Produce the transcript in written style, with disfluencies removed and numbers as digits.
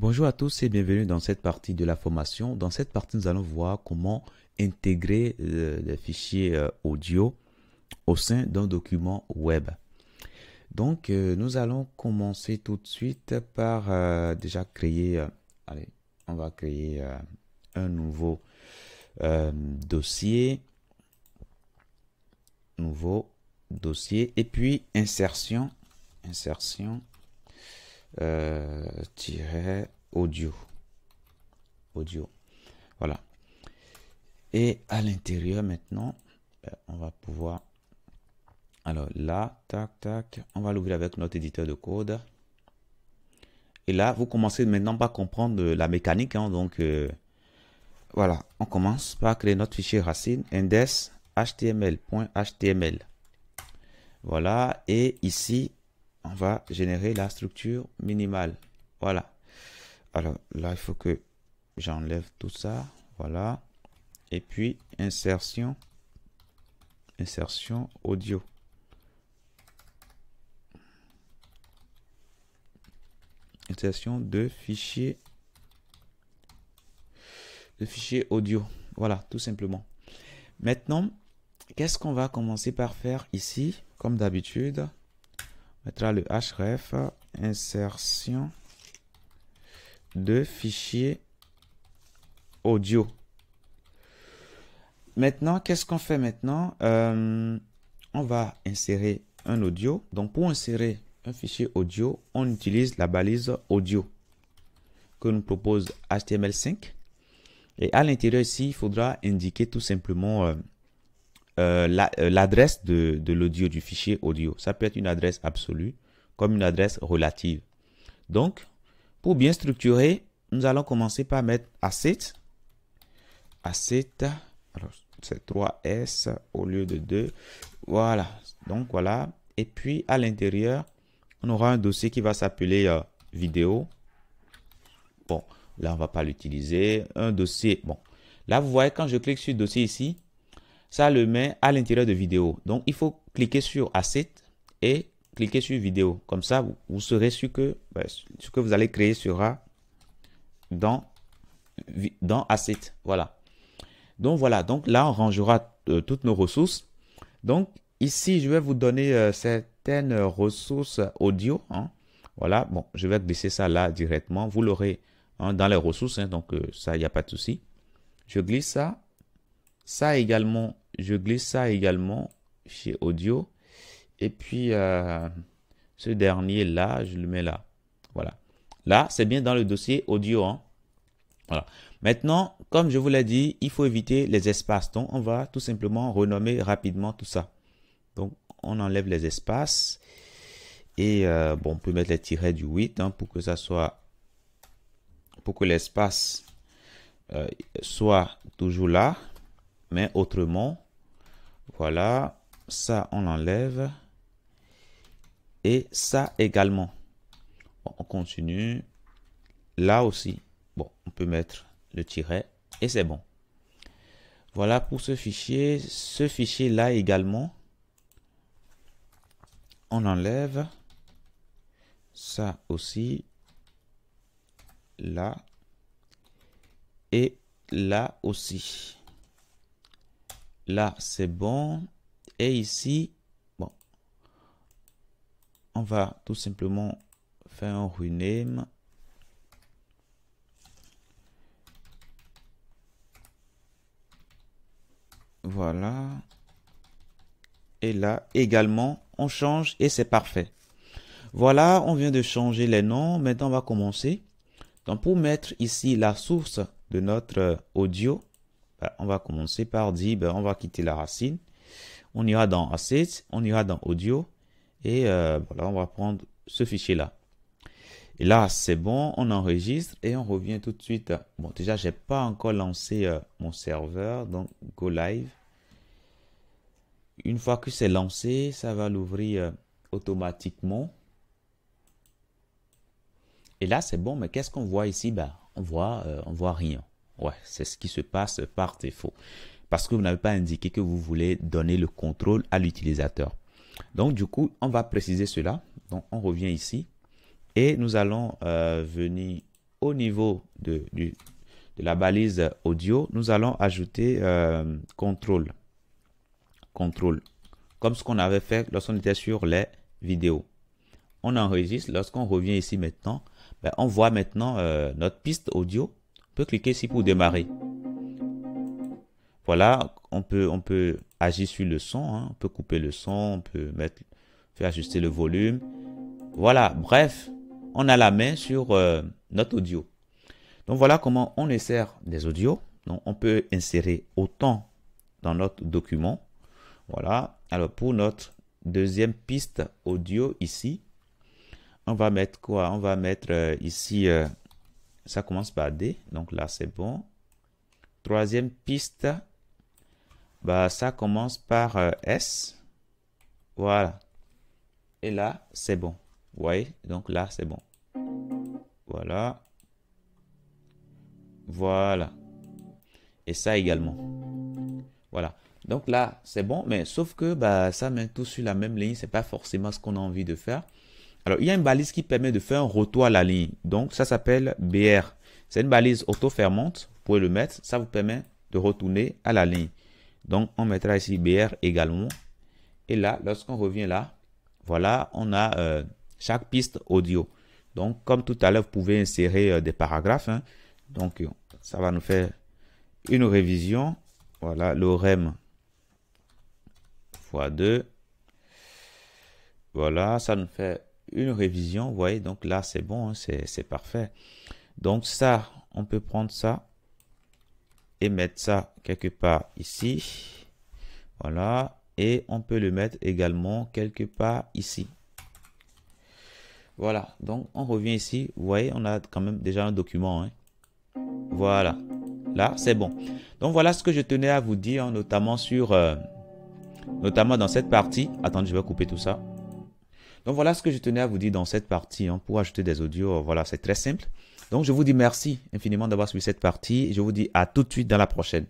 Bonjour à tous et bienvenue dans cette partie de la formation. Dans cette partie, nous allons voir comment intégrer des fichiers audio au sein d'un document web. Donc, nous allons commencer tout de suite par déjà créer, allez, on va créer un nouveau dossier, et puis insertion, tiret audio, voilà. Et à l'intérieur maintenant, on va pouvoir, alors là, tac, on va l'ouvrir avec notre éditeur de code. Et là, vous commencez maintenant par comprendre la mécanique, hein, donc voilà, on commence par créer notre fichier racine index html.html. Voilà, et ici, on va générer la structure minimale. Voilà. Alors là, il faut que j'enlève tout ça. Voilà. Et puis, insertion audio. Insertion de fichier audio. Voilà, tout simplement. Maintenant, qu'est-ce qu'on va commencer par faire ici? Comme d'habitude, on mettra le href insertion de fichier audio. Maintenant, qu'est-ce qu'on fait maintenant? On va insérer un audio. Donc, pour insérer un fichier audio, on utilise la balise audio que nous propose HTML5. Et à l'intérieur ici, il faudra indiquer tout simplement l'adresse de l'audio, du fichier audio. Ça peut être une adresse absolue comme une adresse relative. Donc, pour bien structurer, nous allons commencer par mettre asset. Alors, c'est 3S au lieu de 2. Voilà. Donc, voilà. Et puis, à l'intérieur, on aura un dossier qui va s'appeler vidéo. Bon, là, on ne va pas l'utiliser. Un dossier. Bon, là, vous voyez, quand je clique sur dossier ici, ça le met à l'intérieur de vidéo. Donc, il faut cliquer sur Asset et cliquer sur vidéo. Comme ça, vous serez sûr que ce que vous allez créer sera dans Asset. Voilà. Donc, voilà. Donc, là, on rangera toutes nos ressources. Donc, ici, je vais vous donner certaines ressources audio. Hein. Voilà. Bon, je vais glisser ça là directement. Vous l'aurez dans les ressources. Hein, donc, ça, il n'y a pas de souci. Je glisse ça. Ça également, je glisse ça également chez audio. Et puis, ce dernier là, je le mets là. Voilà. Là, c'est bien dans le dossier audio. Hein. Voilà. Maintenant, comme je vous l'ai dit, il faut éviter les espaces. Donc, on va tout simplement renommer rapidement tout ça. Donc, on enlève les espaces. Et bon, on peut mettre les tirets du 8 hein, pour que ça soit, pour que l'espace soit toujours là. Mais autrement, voilà, ça on enlève et ça également. Bon, on continue. Là aussi, bon, on peut mettre le tiret et c'est bon. Voilà pour ce fichier. Ce fichier-là également, on enlève ça aussi, là et là aussi. Là, c'est bon. Et ici, bon, on va tout simplement faire un rename. Voilà. Et là, également, on change et c'est parfait. Voilà, on vient de changer les noms. Maintenant, on va commencer. Donc, pour mettre ici la source de notre audio, on va commencer par dire, on va quitter la racine. On ira dans Assets, on ira dans Audio. Et voilà, on va prendre ce fichier-là. Et là, c'est bon, on enregistre et on revient tout de suite. Bon, déjà, je n'ai pas encore lancé mon serveur, donc Go Live. Une fois que c'est lancé, ça va l'ouvrir automatiquement. Et là, c'est bon, mais qu'est-ce qu'on voit ici? On voit rien. Ouais, c'est ce qui se passe par défaut. Parce que vous n'avez pas indiqué que vous voulez donner le contrôle à l'utilisateur. Donc, du coup, on va préciser cela. Donc, on revient ici. Et nous allons venir au niveau de la balise audio, nous allons ajouter contrôle. Contrôle. Comme ce qu'on avait fait lorsqu'on était sur les vidéos. On enregistre. Lorsqu'on revient ici maintenant, ben, on voit maintenant notre piste audio. On peut cliquer ici pour démarrer. Voilà, on peut agir sur le son, hein. On peut couper le son, on peut faire ajuster le volume. Voilà, bref, on a la main sur notre audio. Donc voilà comment on insère des audios. Donc on peut insérer autant dans notre document. Voilà, alors pour notre deuxième piste audio ici, on va mettre quoi? On va mettre ici, ça commence par D, donc là c'est bon. Troisième piste, bah, ça commence par S. Voilà. Et là, c'est bon. Vous voyez? Donc là, c'est bon. Voilà. Voilà. Et ça également. Voilà. Donc là, c'est bon. Mais sauf que bah, ça met tout sur la même ligne. C'est pas forcément ce qu'on a envie de faire. Alors, il y a une balise qui permet de faire un retour à la ligne. Donc, ça s'appelle BR. C'est une balise auto-fermante. Vous pouvez le mettre. Ça vous permet de retourner à la ligne. Donc, on mettra ici BR également. Et là, lorsqu'on revient là, voilà, on a chaque piste audio. Donc, comme tout à l'heure, vous pouvez insérer des paragraphes. Hein. Donc, ça va nous faire une révision. Voilà, le REM x2. Voilà, ça nous fait une révision. Vous voyez, donc là, c'est bon, hein, c'est parfait. Donc, ça, on peut prendre ça et mettre ça quelque part ici. Voilà. Et on peut le mettre également quelque part ici. Voilà. Donc, on revient ici. Vous voyez, on a quand même déjà un document. Hein. Voilà. Là, c'est bon. Donc, voilà ce que je tenais à vous dire, notamment notamment dans cette partie. Attendez, je vais couper tout ça. Donc, voilà ce que je tenais à vous dire dans cette partie. Hein, pour ajouter des audios, voilà, c'est très simple. Donc, je vous dis merci infiniment d'avoir suivi cette partie. Je vous dis à tout de suite dans la prochaine.